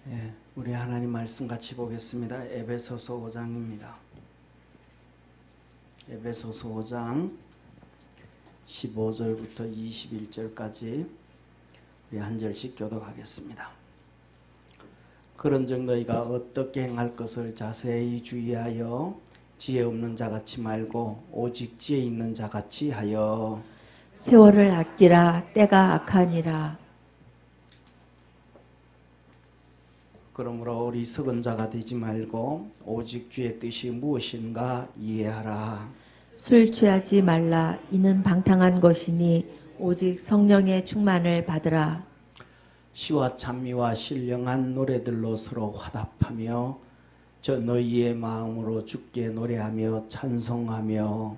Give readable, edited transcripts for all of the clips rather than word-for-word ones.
예, 우리 하나님 말씀 같이 보겠습니다. 에베소서 5장입니다. 에베소서 5장 15절부터 21절까지 우리 한 절씩 교독하겠습니다. 그런즉 너희가 어떻게 행할 것을 자세히 주의하여 지혜 없는 자같이 말고 오직 지혜 있는 자같이 하여 세월을 아끼라 때가 악하니라. 그러므로 어리석은 자가 되지 말고 오직 주의 뜻이 무엇인가 이해하라. 술 취하지 말라. 이는 방탕한 것이니 오직 성령의 충만을 받으라. 시와 찬미와 신령한 노래들로 서로 화답하며 저 너희의 마음으로 주께 노래하며 찬송하며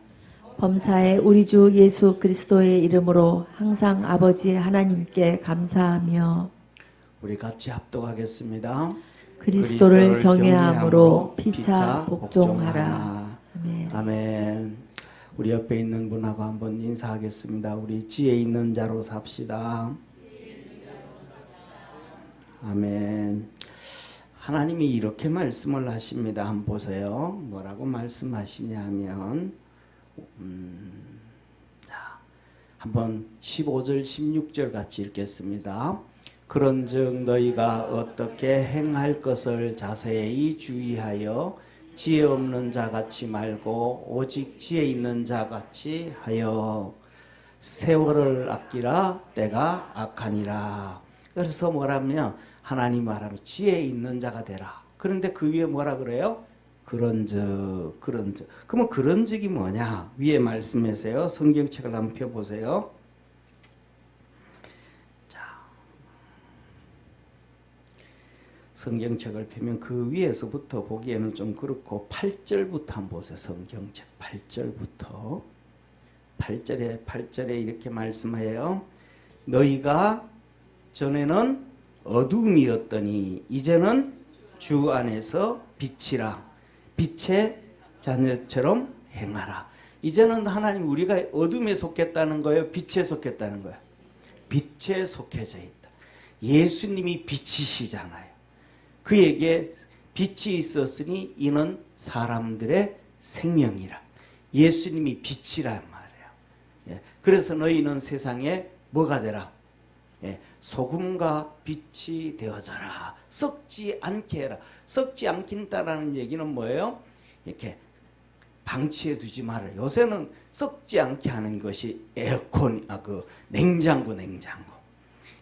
범사에 우리 주 예수 그리스도의 이름으로 항상 아버지 하나님께 감사하며 우리 같이 합독하겠습니다. 그리스도를 경외함으로 피차 복종하라. 아멘. 아멘. 우리 옆에 있는 분하고 한번 인사하겠습니다. 우리 지혜 있는 자로 삽시다. 아멘. 하나님이 이렇게 말씀을 하십니다. 한번 보세요. 뭐라고 말씀하시냐 하면 자, 한번 15절 16절 같이 읽겠습니다. 그런즉 너희가 어떻게 행할 것을 자세히 주의하여 지혜 없는 자같이 말고 오직 지혜 있는 자같이 하여 세월을 아끼라 때가 악하니라. 그래서 뭐라면 하나님 말하면 지혜 있는 자가 되라. 그런데 그 위에 뭐라 그래요? 그런즉. 그러면 그런즉이 뭐냐? 위에 말씀에서요. 성경책을 한번 펴보세요. 성경책을 펴면 그 위에서부터 보기에는 좀 그렇고 8절부터 한번 보세요. 성경책 8절부터 8절에 이렇게 말씀해요. 너희가 전에는 어둠이었더니 이제는 주 안에서 빛이라. 빛의 자녀처럼 행하라. 이제는 하나님 우리가 어둠에 속했다는 거예요? 빛에 속했다는 거예요? 빛에 속해져 있다. 예수님이 빛이시잖아요. 그에게 빛이 있었으니 이는 사람들의 생명이라. 예수님이 빛이란 말이에요. 예, 그래서 너희는 세상에 뭐가 되라? 예, 소금과 빛이 되어져라. 썩지 않게 해라. 썩지 않긴다라는 얘기는 뭐예요? 이렇게 방치해 두지 말아요. 요새는 썩지 않게 하는 것이 에어컨, 냉장고.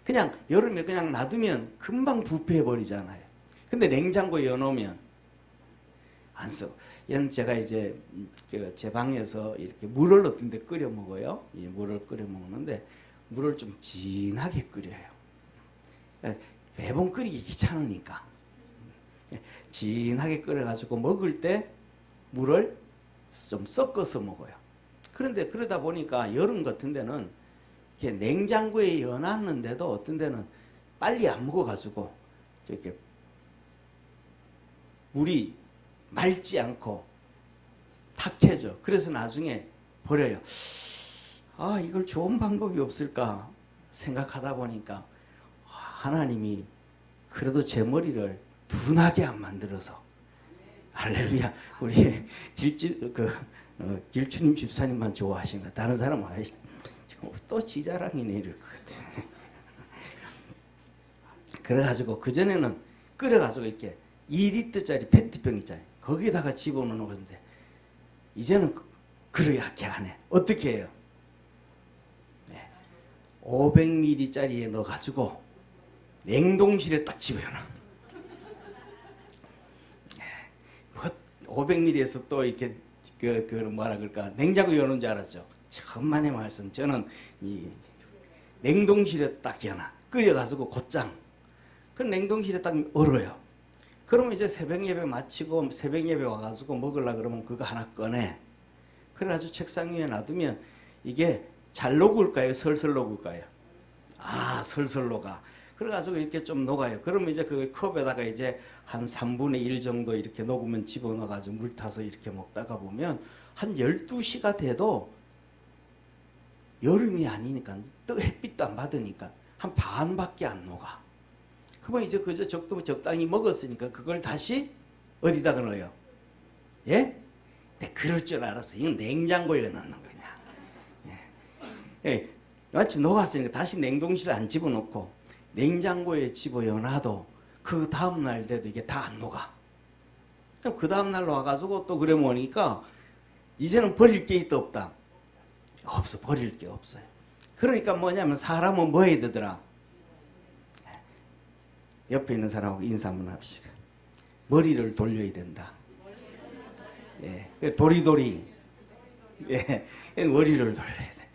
그냥 여름에 그냥 놔두면 금방 부패해 버리잖아요. 근데 냉장고에 넣어놓으면 안 써. 얘는 제가 이제 제 방에서 이렇게 물을 어떤 데 끓여 먹어요. 이 물을 끓여 먹는데 물을 좀 진하게 끓여요. 매번 끓이기 귀찮으니까. 진하게 끓여가지고 먹을 때 물을 좀 섞어서 먹어요. 그런데 그러다 보니까 여름 같은 데는 이렇게 냉장고에 넣어놨는데도 어떤 데는 빨리 안 먹어가지고 이렇게 물이 맑지 않고 탁해져. 그래서 나중에 버려요. 아, 이걸 좋은 방법이 없을까 생각하다 보니까 하나님이 그래도 제 머리를 둔하게 안 만들어서 할렐루야. 우리 길추님 집사님만 좋아하시는 거 다른 사람은 또 지자랑이네 이럴 것 같아. 그래가지고 그전에는 끓여가지고 이렇게 2리터짜리 페트병 있잖아요. 거기다가 집어넣는 건데 이제는 그렇게 안 해. 어떻게 해요? 네. 500ml짜리에 넣어가지고 냉동실에 딱 집어넣어. 네. 500ml에서 또 이렇게 뭐라 그럴까 냉장고 여는 줄 알았죠. 천만의 말씀. 저는 이 냉동실에 딱 여놔. 끓여가지고 곧장. 그 냉동실에 딱 얼어요. 그러면 이제 새벽 예배 마치고 새벽 예배 와가지고 먹으려고 그러면 그거 하나 꺼내. 그래가지고 책상 위에 놔두면 이게 잘 녹을까요? 설설 녹을까요? 아, 설설 녹아. 그래가지고 이렇게 좀 녹아요. 그러면 이제 그 컵에다가 이제 한 3분의 1 정도 이렇게 녹으면 집어넣어가지고 물 타서 이렇게 먹다가 보면 한 12시가 돼도 여름이 아니니까 또 햇빛도 안 받으니까 한 반밖에 안 녹아. 그러면 이제 그저 적당히 먹었으니까 그걸 다시 어디다가 넣어요? 예? 네, 그럴 줄 알았어. 이건 냉장고에 넣는 거냐. 예. 마침 녹았으니까 다시 냉동실에 안 집어넣고 냉장고에 집어넣어놔도 그 다음날 돼도 이게 다 안 녹아. 그럼 그 다음날 와가지고 또 그래 보니까 이제는 버릴 게 있다 없다? 없어. 버릴 게 없어요. 그러니까 뭐냐면 사람은 뭐 해야 되더라? 옆에 있는 사람하고 인사 한번 합시다. 머리를 돌려야 된다. 예, 도리도리. 예, 머리를 돌려야 돼.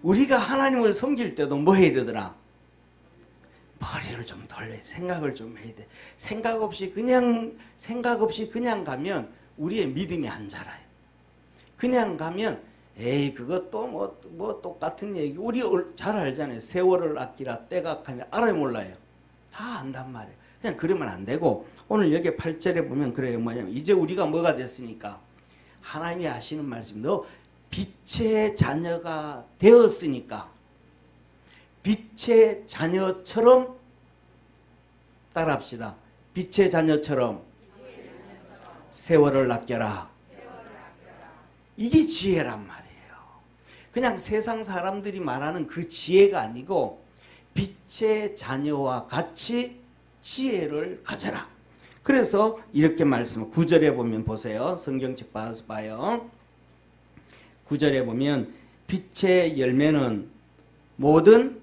우리가 하나님을 섬길 때도 뭐 해야 되더라? 머리를 좀 돌려야 돼. 생각을 좀 해야 돼. 생각 없이 그냥 가면 우리의 믿음이 안 자라요. 그냥 가면 에이 그것도 뭐 똑같은 얘기. 우리 잘 알잖아요. 세월을 아끼라 때가 가냐 알아요 몰라요? 다 안단 말이에요. 그냥 그러면 안 되고 오늘 여기 8절에 보면 그래요. 뭐냐면 이제 우리가 뭐가 됐으니까 하나님이 하시는 말씀 너 빛의 자녀가 되었으니까 빛의 자녀처럼 따라합시다. 빛의 자녀처럼 세월을 아껴라. 이게 지혜란 말이에요. 그냥 세상 사람들이 말하는 그 지혜가 아니고 빛의 자녀와 같이 지혜를 가져라. 그래서 이렇게 말씀 9절에 보면 보세요. 성경책 봐요. 9절에 보면 빛의 열매는 모든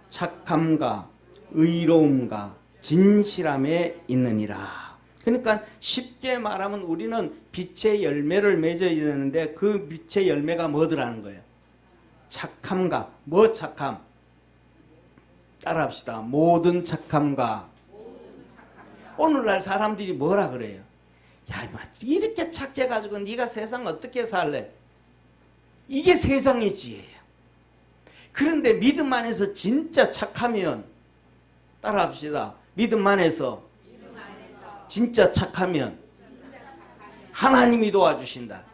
착함과 의로움과 진실함에 있느니라. 그러니까 쉽게 말하면 우리는 빛의 열매를 맺어야 되는데 그 빛의 열매가 뭐더라는 거예요? 착함과 뭐 착함? 따라합시다. 모든 착함과. 오늘날 사람들이 뭐라 그래요? 야, 이렇게 착해가지고 네가 세상 어떻게 살래? 이게 세상의 지혜예요. 그런데 믿음 안에서 진짜 착하면 따라합시다. 믿음 안에서 진짜 착하면 하나님이 도와주신다.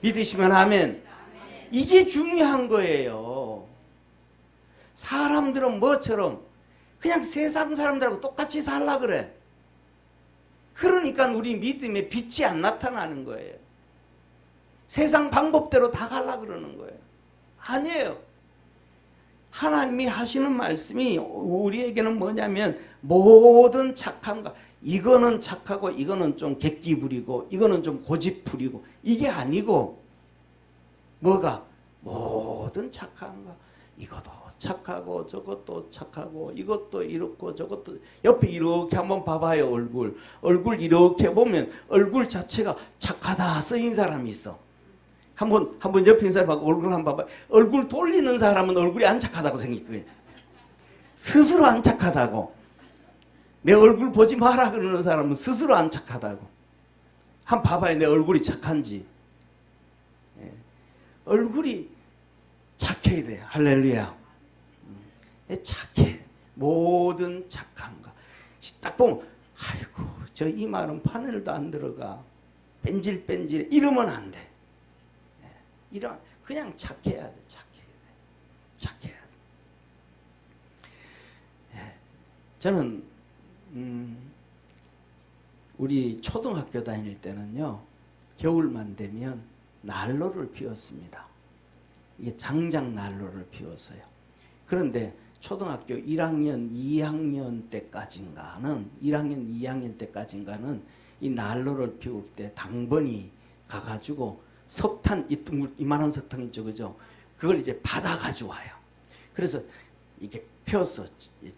믿으시면 아멘. 이게 중요한 거예요. 사람들은 뭐처럼 그냥 세상 사람들하고 똑같이 살라 그래. 그러니까 우리 믿음에 빛이 안 나타나는 거예요. 세상 방법대로 다 가려 그러는 거예요. 아니에요. 하나님이 하시는 말씀이 우리에게는 뭐냐면 모든 착함과 이거는 착하고 이거는 좀 객기 부리고 이거는 좀 고집 부리고 이게 아니고 뭐가 모든 착함과 이것도 착하고 저것도 착하고 이것도 이렇고 저것도 옆에 이렇게 한번 봐봐요. 얼굴 이렇게 보면 얼굴 자체가 착하다 쓰인 사람이 있어. 한번 옆에 있는 사람 하고 얼굴 한번 봐봐요. 얼굴 돌리는 사람은 얼굴이 안 착하다고 생길 거예요. 스스로 안 착하다고. 내 얼굴 보지 마라 그러는 사람은 스스로 안 착하다고. 한번 봐봐요. 내 얼굴이 착한지. 예. 얼굴이 착해야 돼요. 할렐루야. 착해. 모든 착함과. 딱 보면 아이고 저 이 말은 바늘도 안 들어가. 뺀질뺀질 이러면 안 돼. 이런 그냥 착해야 돼. 착해야 돼. 저는 우리 초등학교 다닐 때는요. 겨울만 되면 난로를 피웠습니다. 이게 장작 난로를 피웠어요. 그런데 초등학교 1학년, 2학년 때까지인가는 이 난로를 피울 때 당번이 가가지고 석탄, 이만한 석탄 있죠, 그죠? 그걸 이제 받아가지고 와요. 그래서 이게 펴서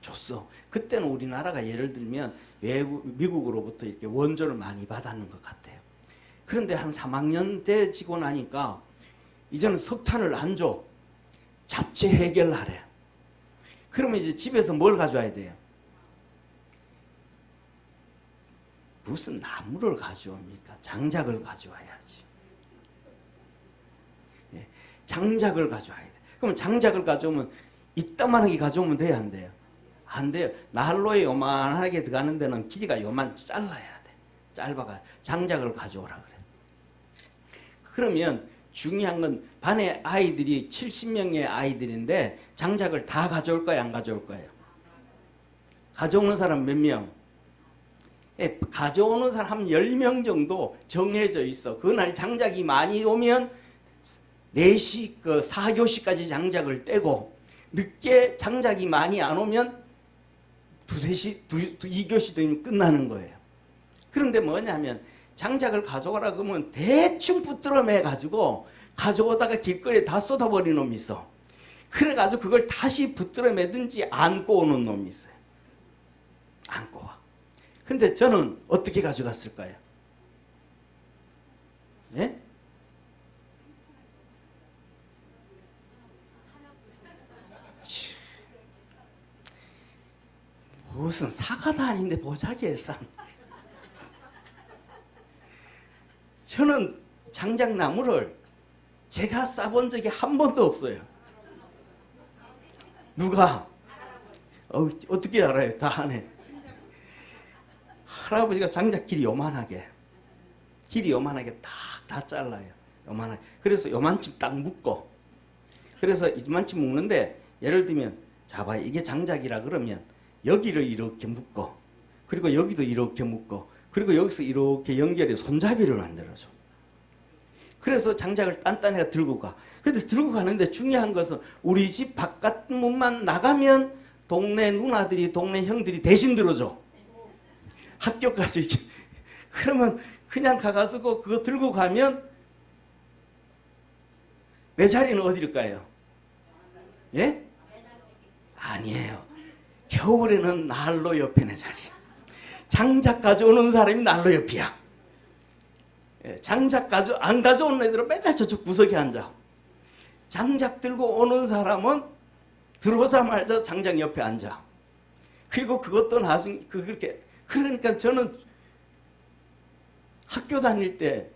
줬어. 그때는 우리나라가 예를 들면 미국으로부터 이렇게 원조를 많이 받았는 것 같아요. 그런데 한 3학년 되지고 나니까 이제는 석탄을 안 줘. 자체 해결하래. 그러면 이제 집에서 뭘 가져와야 돼요? 무슨 나무를 가져옵니까? 장작을 가져와야지. 예, 장작을 가져와야 돼. 그러면 장작을 가져오면 이따만하게 가져오면 돼요, 안 돼요? 안 돼요. 난로에 요만하게 들어가는 데는 길이가 요만 잘라야 돼. 짧아가 장작을 가져오라 그래. 그러면 중요한 건 반에 아이들이 70명의 아이들인데 장작을 다 가져올 거예요, 안 가져올 거예요? 가져오는 사람 몇 명? 예, 가져오는 사람 한 10명 정도 정해져 있어. 그날 장작이 많이 오면 4시, 4교시까지 장작을 떼고, 늦게 장작이 많이 안 오면 2교시 되면 끝나는 거예요. 그런데 뭐냐면, 장작을 가져오라 그러면 대충 붙들어 매가지고 가져오다가 길거리에 다 쏟아버리는 놈이 있어. 그래가지고 그걸 다시 붙들어 매든지 안고 오는 놈이 있어요. 안고 와. 근데 저는 어떻게 가져갔을까요? 예? 무슨 사과도 아닌데 보자기에 싼. 저는 장작나무를 제가 싸본 적이 한 번도 없어요. 누가? 어떻게 알아요? 다 하네. 할아버지가 장작 길이 요만하게 다 잘라요. 요만하게. 그래서 요만큼 딱 묶어. 그래서 이만큼 묶는데, 예를 들면 자봐, 이게 장작이라 그러면 여기를 이렇게 묶어. 그리고 여기도 이렇게 묶어. 그리고 여기서 이렇게 연결해 손잡이를 만들어줘. 그래서 장작을 단단하게 들고 가. 그래서 들고 가는데 중요한 것은 우리 집 바깥 문만 나가면 동네 누나들이, 동네 형들이 대신 들어줘. 학교까지. 그러면 그냥 가가지고 그거 들고 가면 내 자리는 어디일까요? 예? 아니에요. 겨울에는 난로 옆에 내 자리야. 장작 가져오는 사람이 난로 옆이야. 장작 안 가져오는 애들은 맨날 저쪽 구석에 앉아. 장작 들고 오는 사람은 들어오자마자 장작 옆에 앉아. 그리고 그것도 나중에 그렇게. 그러니까 저는 학교 다닐 때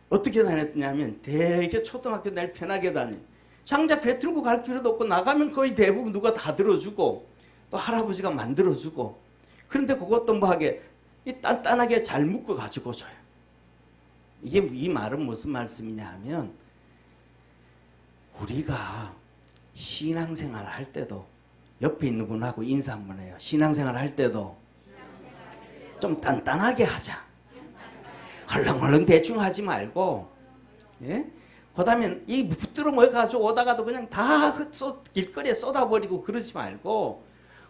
어떻게 다녔냐면 되게 초등학교 날 편하게 다녀. 장작 배 들고 갈 필요도 없고 나가면 거의 대부분 누가 다 들어주고 또 할아버지가 만들어주고. 그런데 그것도 뭐하게 단단하게 잘 묶어 가지고 줘요. 이 말은 무슨 말씀이냐 하면, 우리가 신앙생활 할 때도 옆에 있는 분하고 인사 한번 해요. 신앙생활 할 때도 좀 단단하게 하자. 헐렁헐렁 대충 하지 말고, 예? 그 다음에 이 붙들어 모여가지고 오다가도 그냥 다 길거리에 쏟아버리고 그러지 말고,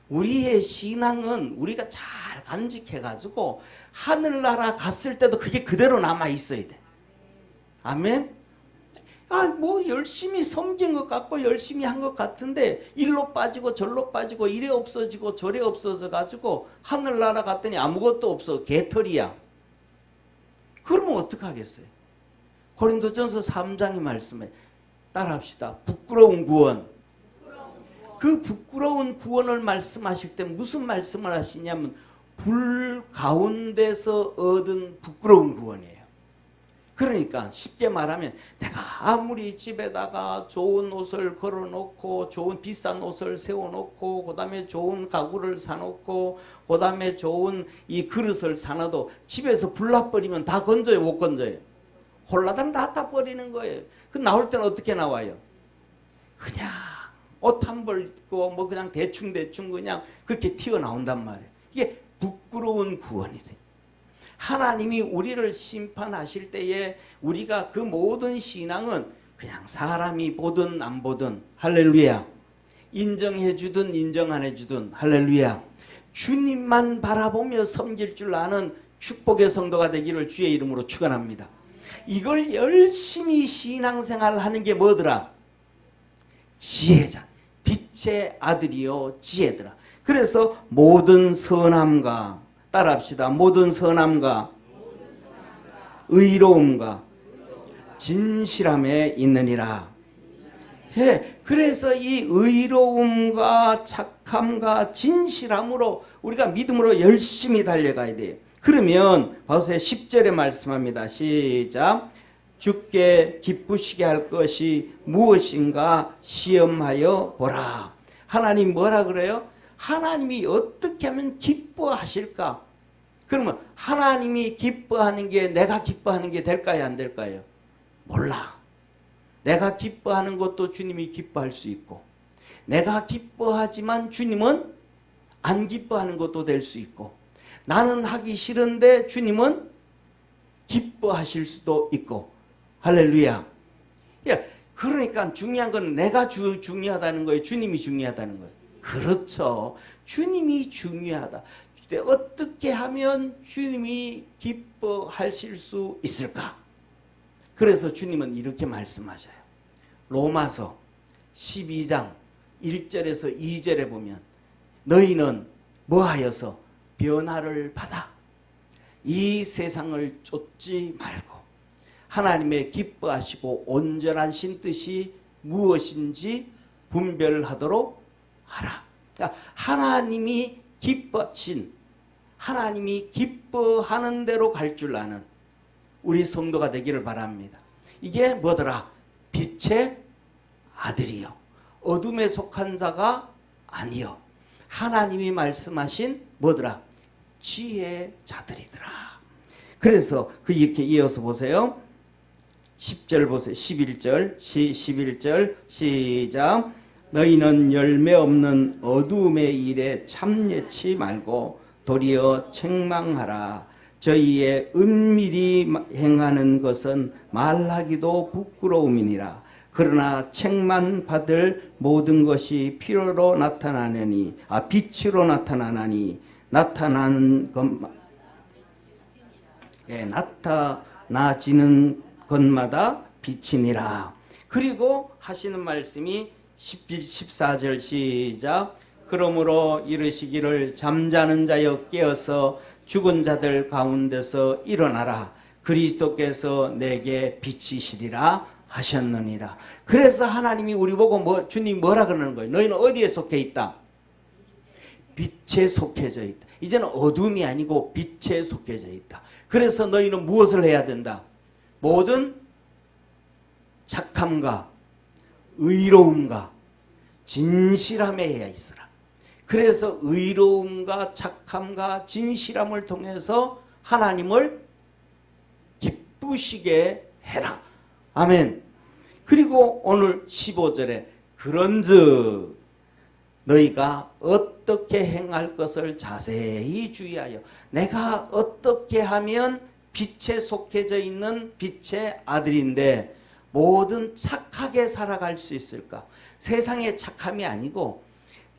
우리의 신앙은 우리가 잘 간직해가지고 하늘나라 갔을 때도 그게 그대로 남아있어야 돼. 아멘? 뭐 열심히 섬긴 것 같고 열심히 한 것 같은데 일로 빠지고 절로 빠지고 이래 없어지고 저래 없어져가지고 하늘나라 갔더니 아무것도 없어. 개털이야. 그러면 어떡하겠어요? 고린도전서 3장의 말씀에 따라합시다. 부끄러운 구원. 그 부끄러운 구원을 말씀하실 때 무슨 말씀을 하시냐면 불 가운데서 얻은 부끄러운 구원이에요. 그러니까 쉽게 말하면 내가 아무리 집에다가 좋은 옷을 걸어놓고 좋은 비싼 옷을 세워놓고 그 다음에 좋은 가구를 사놓고 그 다음에 좋은 이 그릇을 사놔도 집에서 불 나버리면 다 건져요? 못 건져요? 홀라당 다 버리는 거예요. 그 나올 때는 어떻게 나와요? 그냥 옷 한 벌 입고 뭐 그냥 대충 그냥 그렇게 튀어나온단 말이에요. 이게 부끄러운 구원이 돼. 하나님이 우리를 심판하실 때에 우리가 그 모든 신앙은 그냥 사람이 보든 안 보든 할렐루야, 인정해 주든 인정 안 해주든 할렐루야, 주님만 바라보며 섬길 줄 아는 축복의 성도가 되기를 주의 이름으로 축원합니다. 이걸 열심히 신앙생활 하는 게 뭐더라? 지혜자, 빛의 아들이요 지혜더라. 그래서 모든 선함과, 따라합시다. 모든 선함과 의로움과 진실함에 있느니라. 예, 그래서 이 의로움과 착함과 진실함으로 우리가 믿음으로 열심히 달려가야 돼요. 그러면 바로서 10절에 말씀합니다. 시작. 주께 기쁘시게 할 것이 무엇인가 시험하여 보라. 하나님 뭐라 그래요? 하나님이 어떻게 하면 기뻐하실까? 그러면 하나님이 기뻐하는 게 내가 기뻐하는 게 될까요? 안 될까요? 몰라. 내가 기뻐하는 것도 주님이 기뻐할 수 있고, 내가 기뻐하지만 주님은 안 기뻐하는 것도 될 수 있고, 나는 하기 싫은데 주님은 기뻐하실 수도 있고. 할렐루야. 그러니까 중요한 건 내가 중요하다는 거예요, 주님이 중요하다는 거예요? 그렇죠. 주님이 중요하다. 어떻게 하면 주님이 기뻐하실 수 있을까? 그래서 주님은 이렇게 말씀하셔요. 로마서 12장 1절에서 2절에 보면 너희는 뭐하여서 변화를 받아 이 세상을 쫓지 말고 하나님의 기뻐하시고 온전하신 뜻이 무엇인지 분별하도록 하라. 그러니까 하나님이 기뻐하신, 하나님이 기뻐하는 대로 갈 줄 아는 우리 성도가 되기를 바랍니다. 이게 뭐더라? 빛의 아들이요, 어둠에 속한 자가 아니요, 하나님이 말씀하신 뭐더라? 지혜자들이더라. 그래서 이렇게 이어서 보세요. 10절 보세요. 11절 시작. 너희는 열매 없는 어둠의 일에 참여치 말고 도리어 책망하라. 저희의 은밀히 행하는 것은 말하기도 부끄러움이니라. 그러나 책만 받을 모든 것이 빛으로 나타나니 나타나는 나타나지는 것마다 빛이니라. 그리고 하시는 말씀이 14절 시작. 그러므로 이르시기를 잠자는 자여 깨어서 죽은 자들 가운데서 일어나라. 그리스도께서 내게 빛이시리라 하셨느니라. 그래서 하나님이 우리 보고 주님 뭐라 그러는 거예요? 너희는 어디에 속해 있다? 빛에 속해져 있다. 이제는 어둠이 아니고 빛에 속해져 있다. 그래서 너희는 무엇을 해야 된다? 모든 착함과 의로움과 진실함에 해야 있으라. 그래서 의로움과 착함과 진실함을 통해서 하나님을 기쁘시게 해라. 아멘. 그리고 오늘 15절에 그런즉 너희가 어떻게 행할 것을 자세히 주의하여. 내가 어떻게 하면 빛에 속해져 있는 빛의 아들인데 모든 착하게 살아갈 수 있을까? 세상의 착함이 아니고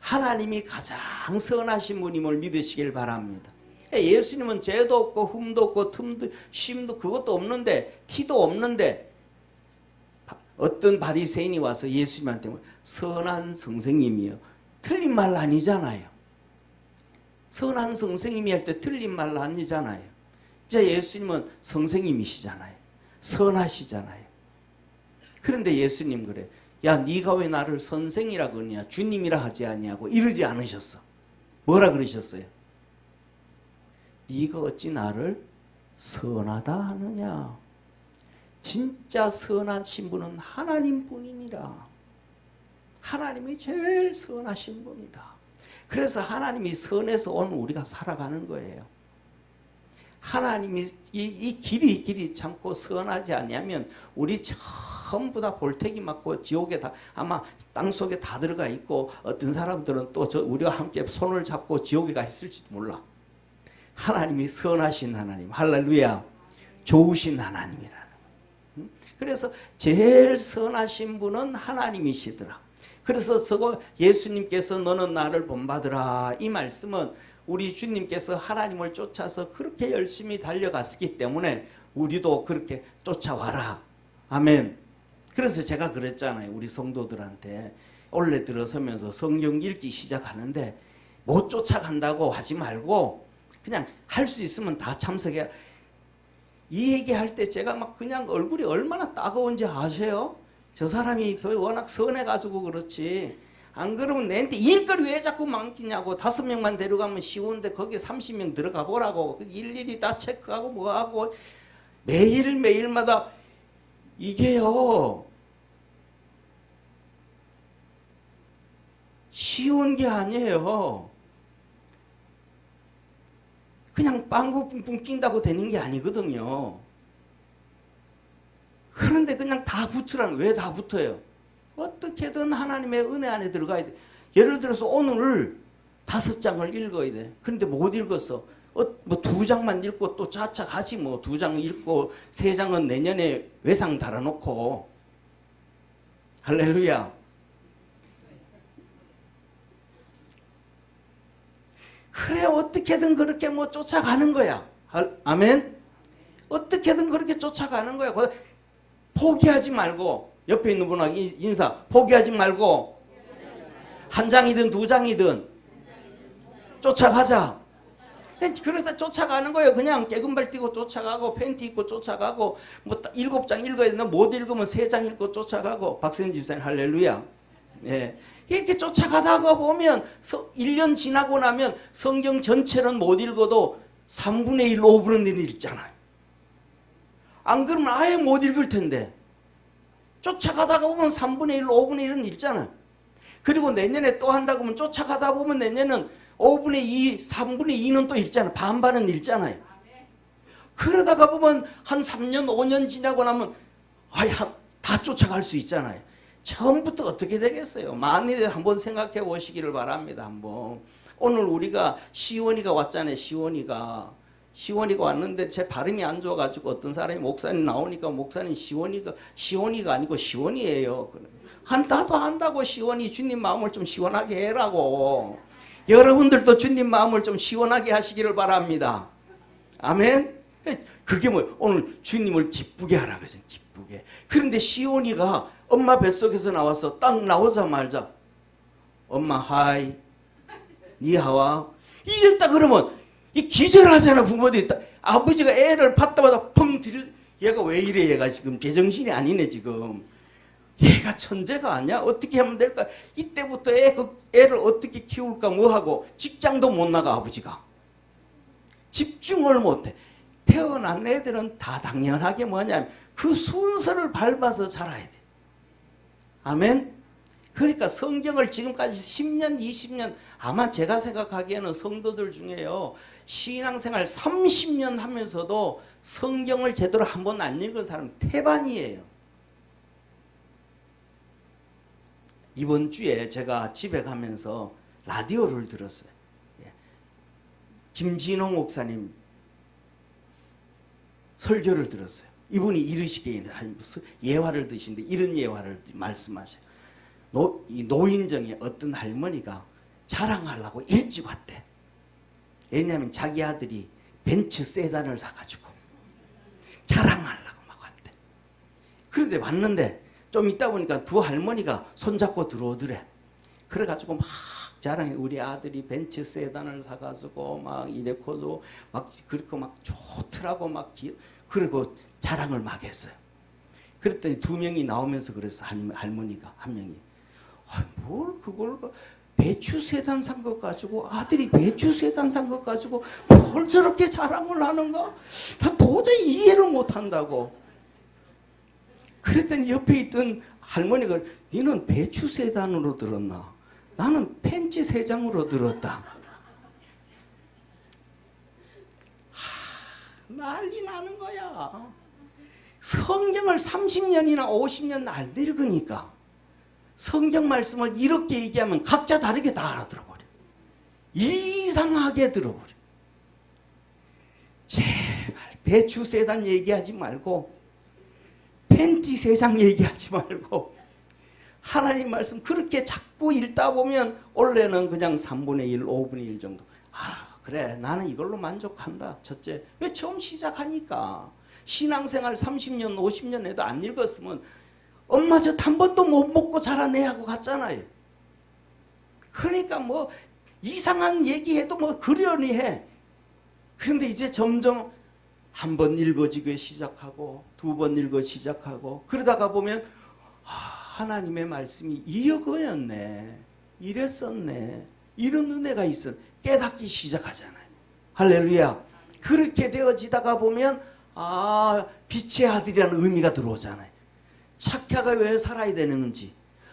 하나님이 가장 선하신 분임을 믿으시길 바랍니다. 예수님은 죄도 없고 흠도 없고 틈도 쉼도 그것도 없는데 티도 없는데 어떤 바리새인이 와서 예수님한테 선한 선생님이요, 틀린 말 아니잖아요. 선한 선생님이 할 때 틀린 말 아니잖아요. 이제 예수님은 선생님이시잖아요. 선하시잖아요. 그런데 예수님 그래. 야, 네가 왜 나를 선생이라 그러냐, 주님이라 하지 아니하고 이러지 않으셨어. 뭐라 그러셨어요? 네가 어찌 나를 선하다 하느냐. 진짜 선하신 분은 하나님 뿐이니라. 하나님이 제일 선하신 분이다. 그래서 하나님이 선해서 오늘 우리가 살아가는 거예요. 하나님이 이 길이 참고 선하지 않으면 우리 전부 다 볼테기 맞고 지옥에 다 아마 땅속에 다 들어가 있고, 어떤 사람들은 또 우리와 함께 손을 잡고 지옥에 가 있을지도 몰라. 하나님이 선하신 하나님, 할렐루야, 좋으신 하나님이라는. 그래서 제일 선하신 분은 하나님이시더라. 그래서 예수님께서 너는 나를 본받으라, 이 말씀은 우리 주님께서 하나님을 쫓아서 그렇게 열심히 달려갔기 때문에 우리도 그렇게 쫓아와라. 아멘. 그래서 제가 그랬잖아요. 우리 성도들한테 올해 들어서면서 성경 읽기 시작하는데 못 쫓아간다고 하지 말고 그냥 할 수 있으면 다 참석해. 이 얘기할 때 제가 막 그냥 얼굴이 얼마나 따가운지 아세요? 저 사람이 워낙 선해가지고 그렇지. 안 그러면 내한테 일거리 왜 자꾸 많겠냐고. 5명만 데려가면 쉬운데 거기 30명 들어가 보라고. 일일이 다 체크하고 뭐하고 매일매일마다. 이게요, 쉬운 게 아니에요. 그냥 빵구 뿡뿡 낀다고 되는 게 아니거든요. 그런데 그냥 다 붙으라는. 왜 다 붙어요? 어떻게든 하나님의 은혜 안에 들어가야 돼. 예를 들어서 오늘 5장을 읽어야 돼. 그런데 못 읽었어. 뭐 2장만 읽고 또 자착하지 뭐. 2장 읽고 3장은 내년에 외상 달아놓고. 할렐루야. 그래 어떻게든 그렇게 뭐 쫓아가는 거야. 아멘. 어떻게든 그렇게 쫓아가는 거야. 포기하지 말고 옆에 있는 분하고 인사. 포기하지 말고 1장이든 2장이든 쫓아가자. 그래서 쫓아가는 거예요. 그냥 깨금발 뛰고 쫓아가고 팬티 입고 쫓아가고 뭐 7장 읽어야 되나 못 읽으면 3장 읽고 쫓아가고. 박선진 집사님 할렐루야. 예. 이렇게 쫓아가다가 보면 1년 지나고 나면 성경 전체는 못 읽어도 3분의 1, 5분의 1 읽잖아요. 안 그러면 아예 못 읽을 텐데. 쫓아가다가 보면 3분의 1, 5분의 1은 읽잖아요. 그리고 내년에 또 한다고 하면 쫓아가다 보면 내년은 5분의 2, 3분의 2는 또 읽잖아요. 반반은 읽잖아요. 그러다가 보면 한 3년, 5년 지나고 나면 아예 다 쫓아갈 수 있잖아요. 처음부터 어떻게 되겠어요? 만일에 한번 생각해 보시기를 바랍니다. 한번. 오늘 우리가 시원이가 왔잖아요. 시원이가 왔는데 제 발음이 안 좋아가지고 어떤 사람이 목사님 나오니까 목사님 시원이가 아니고 시원이에요. 나도 한다고 시원이 주님 마음을 좀 시원하게 해라고. 여러분들도 주님 마음을 좀 시원하게 하시기를 바랍니다. 아멘. 그게 뭐 오늘 주님을 기쁘게 하라 그러죠. 기쁘게. 그런데 시온이가 엄마 뱃속에서 나와서 딱 나오자마자 엄마 하이 니하와 이랬다 그러면 이 기절하잖아. 부모들이 딱. 아버지가 애를 받다마다 펑 들일. 얘가 왜 이래. 얘가 지금 제정신이 아니네 지금. 얘가 천재가 아니야? 어떻게 하면 될까? 이때부터 애를 어떻게 키울까 뭐하고 직장도 못 나가. 아버지가 집중을 못해. 태어난 애들은 다 당연하게 뭐냐면 그 순서를 밟아서 자라야 돼. 아멘. 그러니까 성경을 지금까지 10년 20년 아마 제가 생각하기에는 성도들 중에요 신앙생활 30년 하면서도 성경을 제대로 한 번 안 읽은 사람 태반이에요. 이번 주에 제가 집에 가면서 라디오를 들었어요. 김진홍 목사님 설교를 들었어요. 이분이 이르시기에 예화를 드시는데 이런 예화를 말씀하셔요. 노인정에 어떤 할머니가 자랑하려고 일찍 왔대. 왜냐하면 자기 아들이 벤츠 세단을 사가지고 자랑하려고 막 왔대. 그런데 왔는데 좀 있다 보니까 두 할머니가 손잡고 들어오더래. 그래가지고 막 자랑해. 우리 아들이 벤츠 세단을 사가지고 막 이래코도 막 그렇게 막 좋더라고 막 그리고 자랑을 막 했어요. 그랬더니 2명이 나오면서 그랬어. 할머니가 한 명이 뭘 그걸 배추 세단 산 것 가지고 아들이 배추 세단 산 것 가지고 뭘 저렇게 자랑을 하는가? 다 도저히 이해를 못 한다고. 그랬더니 옆에 있던 할머니가 너는 배추 세단으로 들었나? 나는 팬츠 3장으로 들었다. 난리 나는 거야. 성경을 30년이나 50년 안 읽으니까 성경 말씀을 이렇게 얘기하면 각자 다르게 다 알아들어버려. 이상하게 들어버려. 제발 배추 세단 얘기하지 말고 팬티 3장 얘기하지 말고 하나님 말씀 그렇게 자꾸 읽다 보면 원래는 그냥 3분의 1, 5분의 1 정도. 그래 나는 이걸로 만족한다. 첫째, 왜 처음 시작하니까 신앙생활 30년 50년 해도 안 읽었으면 엄마 저 한 번도 못 먹고 자란 애하고 같잖아요. 그러니까 뭐 이상한 얘기해도 뭐 그러니 해. 그런데 이제 점점 한 번 읽어지기 시작하고 2번 읽어 시작하고 그러다가 보면 하나님의 말씀이 이거였네. 이랬었네. 이런 은혜가 있어. 깨닫기 시작하잖아요. 할렐루야. 그렇게 되어지다가 보면 빛의 아들이라는 의미가 들어오잖아요. 착하게 왜 살아야 되는지,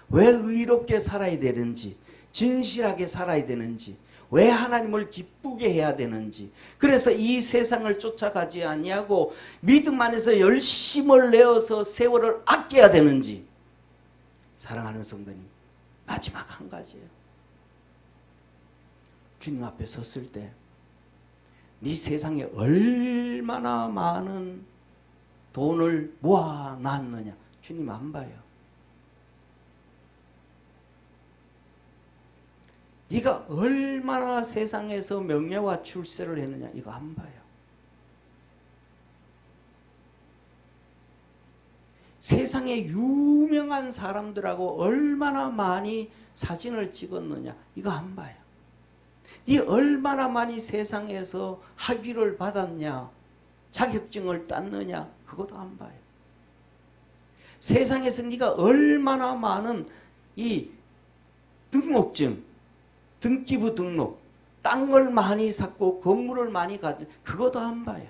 왜 의롭게 살아야 되는지, 진실하게 살아야 되는지, 왜 하나님을 기쁘게 해야 되는지, 그래서 이 세상을 쫓아가지 아니하고 믿음 안에서 열심을 내어서 세월을 아껴야 되는지. 사랑하는 성도님, 마지막 한 가지예요. 주님 앞에 섰을 때 네 세상에 얼마나 많은 돈을 모아놨느냐 주님 안 봐요. 네가 얼마나 세상에서 명예와 출세를 했느냐 이거 안 봐요. 세상에 유명한 사람들하고 얼마나 많이 사진을 찍었느냐 이거 안 봐요. 네 얼마나 많이 세상에서 학위를 받았냐 자격증을 땄느냐 그것도 안 봐요. 세상에서 네가 얼마나 많은 이 등록증 등기부 등록 땅을 많이 샀고 건물을 많이 가지 그것도 안 봐요.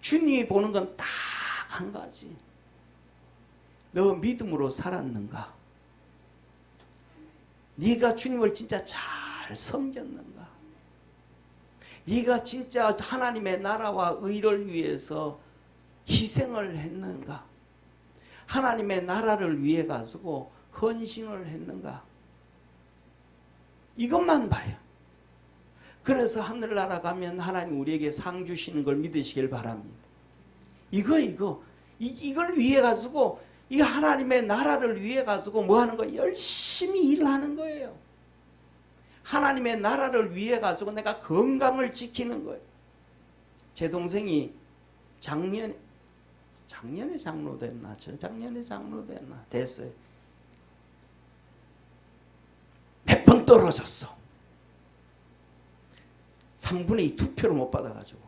주님이 보는 건 딱 한 가지. 너 믿음으로 살았는가? 네가 주님을 진짜 잘 섬겼는가? 네가 진짜 하나님의 나라와 의를 위해서 희생을 했는가? 하나님의 나라를 위해 가지고 헌신을 했는가? 이것만 봐요. 그래서 하늘나라 가면 하나님 우리에게 상 주시는 걸 믿으시길 바랍니다. 이걸 위해 가지고 이 하나님의 나라를 위해 가지고 뭐 하는 거예요? 열심히 일하는 거예요. 하나님의 나라를 위해 가지고 내가 건강을 지키는 거예요. 제 동생이 작년에 장로 됐나? 작년에 장로 됐나? 됐어요. 몇 번 떨어졌어. 3분의 2 투표를 못 받아가지고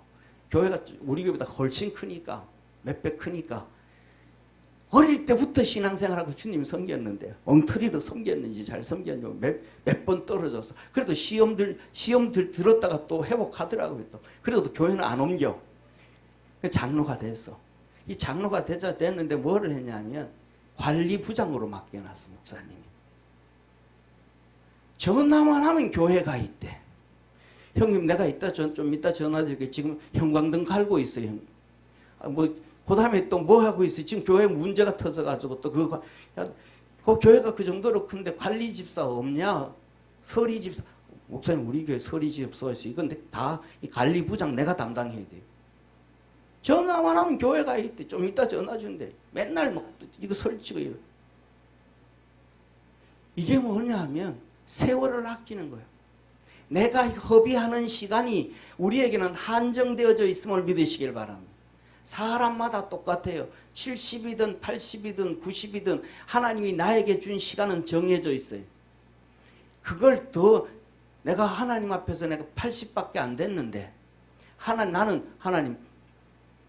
교회가 우리 교회보다 훨씬 크니까 몇 배 크니까 어릴 때부터 신앙생활하고 주님 섬겼는데 엉터리로 섬겼는지 잘 섬겼는지 몇 번 떨어져서 그래도 시험들 들었다가 또 회복하더라고요. 또 그래도 교회는 안 옮겨. 장로가 됐어. 이 장로가 됐는데 뭐를 했냐면 관리부장으로 맡겨놨어 목사님이. 전화만 하면 교회가 있대. 형님 내가 좀 이따 전화드릴게요. 지금 형광등 갈고 있어요. 그 다음에 또 뭐 하고 있어요? 지금 교회 문제가 터져가지고 또 그 교회가 그 정도로 큰데 관리 집사 없냐? 서리 집사. 목사님 우리 교회 서리 집사 있어요. 이건 다 이 관리부장 내가 담당해야 돼요. 전화만 하면 교회가 있대. 좀 이따 전화 준대. 맨날 이거 설치고 이래. 이게 뭐냐 하면 세월을 아끼는 거예요. 내가 허비하는 시간이 우리에게는 한정되어져 있음을 믿으시길 바랍니다. 사람마다 똑같아요. 70이든 80이든 90이든 하나님이 나에게 준 시간은 정해져 있어요. 그걸 더 내가 하나님 앞에서 내가 80밖에 안 됐는데 나는 하나님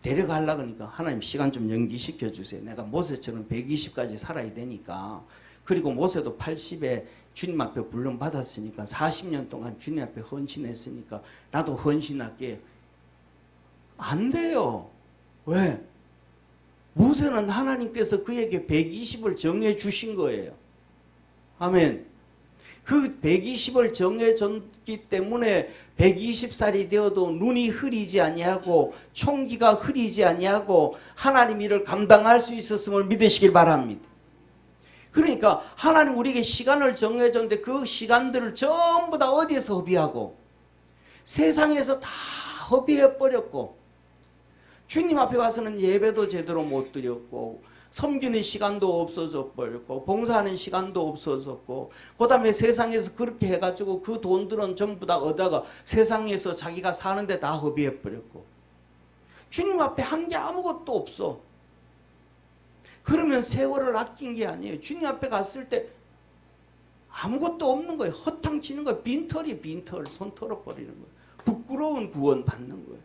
데려가려고 하니까 하나님 시간 좀 연기시켜 주세요. 내가 모세처럼 120까지 살아야 되니까. 그리고 모세도 80에 주님 앞에 불름 받았으니까 40년 동안 주님 앞에 헌신했으니까 나도 헌신할게. 안 돼요. 왜? 모세는 하나님께서 그에게 120을 정해 주신 거예요. 아멘. 그 120을 정해 줬기 때문에 120살이 되어도 눈이 흐리지 아니하고 총기가 흐리지 아니하고 하나님 일을 감당할 수 있었음을 믿으시길 바랍니다. 그러니까 하나님 우리에게 시간을 정해 줬는데 그 시간들을 전부 다 어디에서 허비하고 세상에서 다 허비해 버렸고 주님 앞에 와서는 예배도 제대로 못 드렸고 섬기는 시간도 없어져 버렸고 봉사하는 시간도 없어졌고 그 다음에 세상에서 그렇게 해가지고 그 돈들은 전부 다 얻다가 세상에서 자기가 사는데 다 허비해 버렸고 주님 앞에 한 게 아무것도 없어. 그러면 세월을 아낀 게 아니에요. 주님 앞에 갔을 때 아무것도 없는 거예요. 허탕치는 거예요. 빈털 손 털어버리는 거예요. 부끄러운 구원 받는 거예요.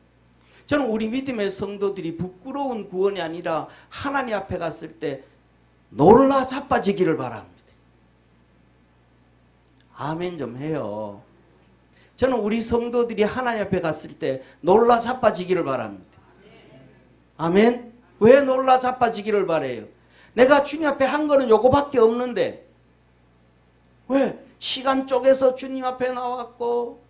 저는 우리 믿음의 성도들이 부끄러운 구원이 아니라 하나님 앞에 갔을 때 놀라 자빠지기를 바랍니다. 아멘 좀 해요. 저는 우리 성도들이 하나님 앞에 갔을 때 놀라 자빠지기를 바랍니다. 아멘. 왜 놀라 자빠지기를 바래요? 내가 주님 앞에 한 거는 요거밖에 없는데 왜? 시간 쪼개서 주님 앞에 나왔고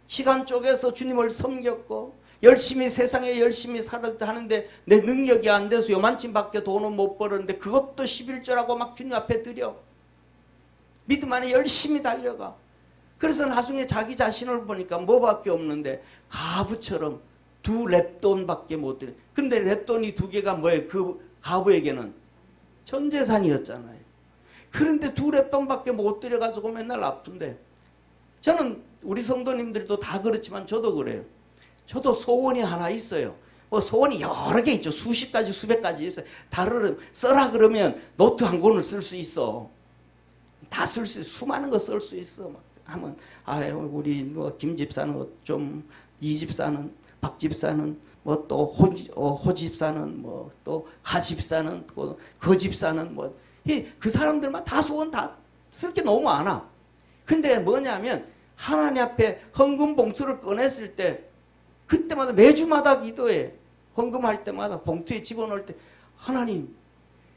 시간 쪼개서 주님을 섬겼고 열심히 세상에 열심히 살았다 하는데 내 능력이 안 돼서 요만큼밖에 돈은 못 벌었는데 그것도 11조라고 막 주님 앞에 드려. 믿음 안에 열심히 달려가. 그래서 나중에 자기 자신을 보니까 뭐밖에 없는데 가부처럼 두 렙돈밖에 못 드려. 근데 렙돈이 두 개가 뭐예요? 그 가부에게는 전 재산이었잖아요. 그런데 두 렙돈밖에 못 드려가지고 맨날 아픈데, 저는 우리 성도님들도 다 그렇지만 저도 그래요. 저도 소원이 하나 있어요. 뭐 소원이 여러 개 있죠. 수십 가지, 수백 가지 있어요. 다른 써라 그러면 노트 한 권을 쓸 수 있어. 다 쓸 수 있어. 수많은 거 쓸 수 있어. 막 하면 우리 뭐 김 집사는 좀, 이 집사는, 박 집사는, 뭐 또 호 집사는, 뭐 또 가 집사는, 또 그 집사는, 뭐 그 사람들만 다 소원 다 쓸 게 너무 많아. 근데 뭐냐면 하나님 앞에 헌금 봉투를 꺼냈을 때 그때마다 매주마다 기도해. 헌금할 때마다 봉투에 집어넣을 때 하나님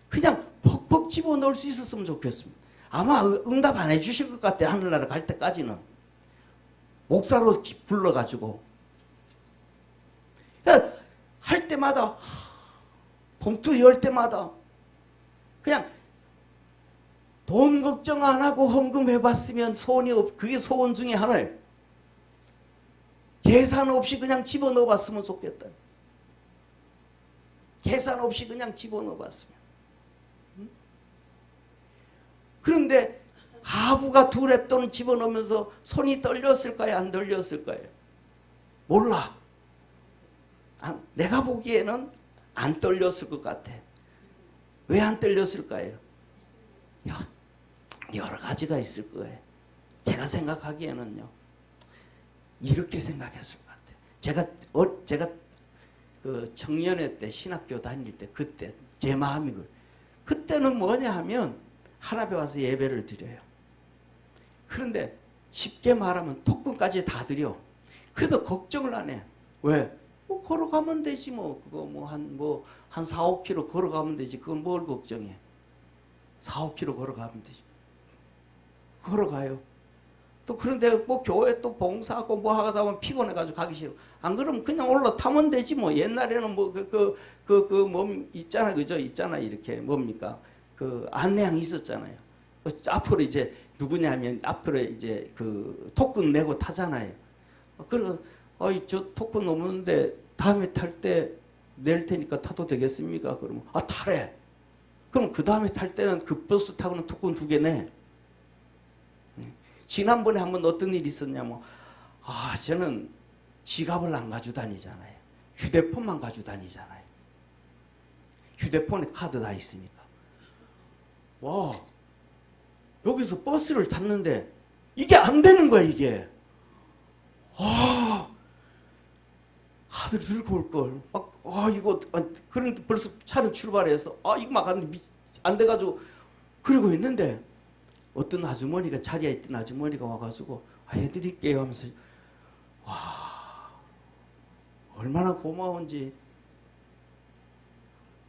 그냥 퍽퍽 집어넣을 수 있었으면 좋겠습니다. 아마 응답 안 해주실 것 같아. 하늘나라 갈 때까지는. 목사로 불러가지고 그러니까 할 때마다 봉투 열 때마다 그냥 돈 걱정 안 하고 헌금해봤으면 소원이 그게 소원 중에 하나예요. 계산 없이 그냥 집어넣어봤으면 좋겠다. 계산 없이 그냥 집어넣어봤으면. 그런데 가부가 두 렙돈을 집어넣으면서 손이 떨렸을까요? 안 떨렸을까요? 몰라. 내가 보기에는 안 떨렸을 것 같아. 왜 안 떨렸을까요? 여러 가지가 있을 거예요. 제가 생각하기에는요. 이렇게 생각했을 것 같아요. 제가 그 청년회 때 신학교 다닐 때 그때 제 마음이 그때는 뭐냐 하면 하나님에 와서 예배를 드려요. 그런데 쉽게 말하면 토큰까지 다 드려. 그래도 걱정을 안 해. 왜? 뭐 걸어가면 되지 뭐. 그거 한 4, 5km 걸어가면 되지. 그건 뭘 걱정해. 4, 5km 걸어가면 되지. 걸어가요. 또 그런데 뭐 교회 또 봉사하고 뭐 하다 보면 피곤해가지고 가기 싫어. 안 그러면 그냥 올라타면 되지 뭐. 옛날에는 뭐 있잖아. 그죠? 있잖아. 이렇게 뭡니까? 그 안내양 있었잖아요. 앞으로 이제 누구냐면 앞으로 이제 그 토큰 내고 타잖아요. 그래서 저 토큰 없는데 다음에 탈 때 낼 테니까 타도 되겠습니까? 그러면 타래. 그럼 그 다음에 탈 때는 그 버스 타고는 토큰 2개 내. 지난번에 한번 어떤 일이 있었냐면 저는 지갑을 안 가지고 다니잖아요. 휴대폰만 가지고 다니잖아요. 휴대폰에 카드 다 있으니까. 와, 여기서 버스를 탔는데 이게 안 되는 거야, 이게. 카드를 들고 올 걸. 이거 그런데 벌써 차를 출발해서 이거 막 안 돼가지고 그러고 있는데 어떤 아주머니가 자리에 있던 아주머니가 와가지고 해드릴게요 하면서 얼마나 고마운지.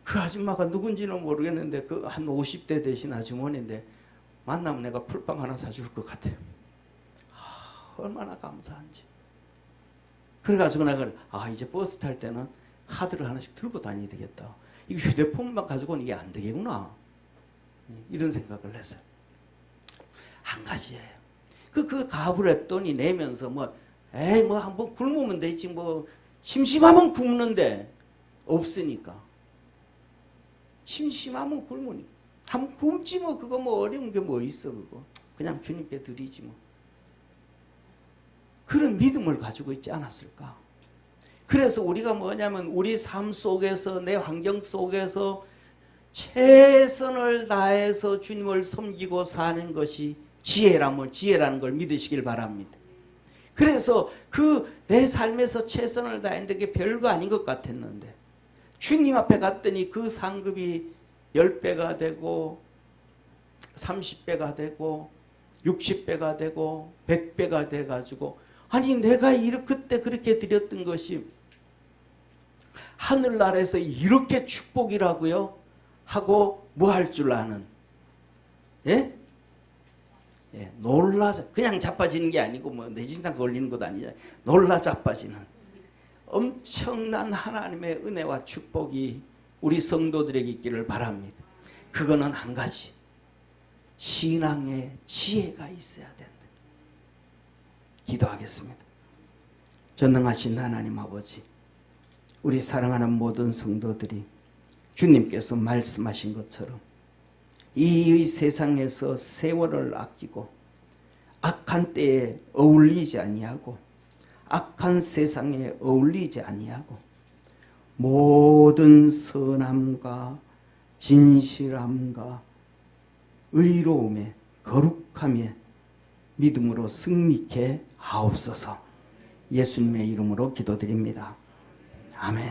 그 아줌마가 누군지는 모르겠는데 그 한 50대 되신 아주머니인데 만나면 내가 풀빵 하나 사줄 것 같아요. 얼마나 감사한지. 그래가지고 내가 이제 버스 탈 때는 카드를 하나씩 들고 다녀야 되겠다. 이거 휴대폰만 가지고는 이게 안 되겠구나. 이런 생각을 했어요. 한 가지예요. 그 가부랩돈이 내면서 한번 굶으면 되지 심심하면 굶는데 없으니까. 심심하면 굶으니까. 한번 굶지 그거 어려운 게 있어 그거. 그냥 주님께 드리지 그런 믿음을 가지고 있지 않았을까. 그래서 우리가 뭐냐면 우리 삶 속에서 내 환경 속에서 최선을 다해서 주님을 섬기고 사는 것이 지혜라는 걸 믿으시길 바랍니다. 그래서 내 삶에서 최선을 다했는데 그게 별거 아닌 것 같았는데 주님 앞에 갔더니 그 상급이 10배가 되고 30배가 되고 60배가 되고 100배가 돼가지고 내가 그때 그렇게 드렸던 것이 하늘나라에서 이렇게 축복이라고요? 하고 뭐 할 줄 아는 그냥 자빠지는 게 아니고 내진당 걸리는 것도 아니잖아요. 놀라 자빠지는 엄청난 하나님의 은혜와 축복이 우리 성도들에게 있기를 바랍니다. 그거는 한 가지. 신앙의 지혜가 있어야 된다. 기도하겠습니다. 전능하신 하나님 아버지, 우리 사랑하는 모든 성도들이 주님께서 말씀하신 것처럼 이 세상에서 세월을 아끼고 악한 때에 어울리지 아니하고 악한 세상에 어울리지 아니하고 모든 선함과 진실함과 의로움에 거룩함에 믿음으로 승리케 하옵소서. 예수님의 이름으로 기도드립니다. 아멘.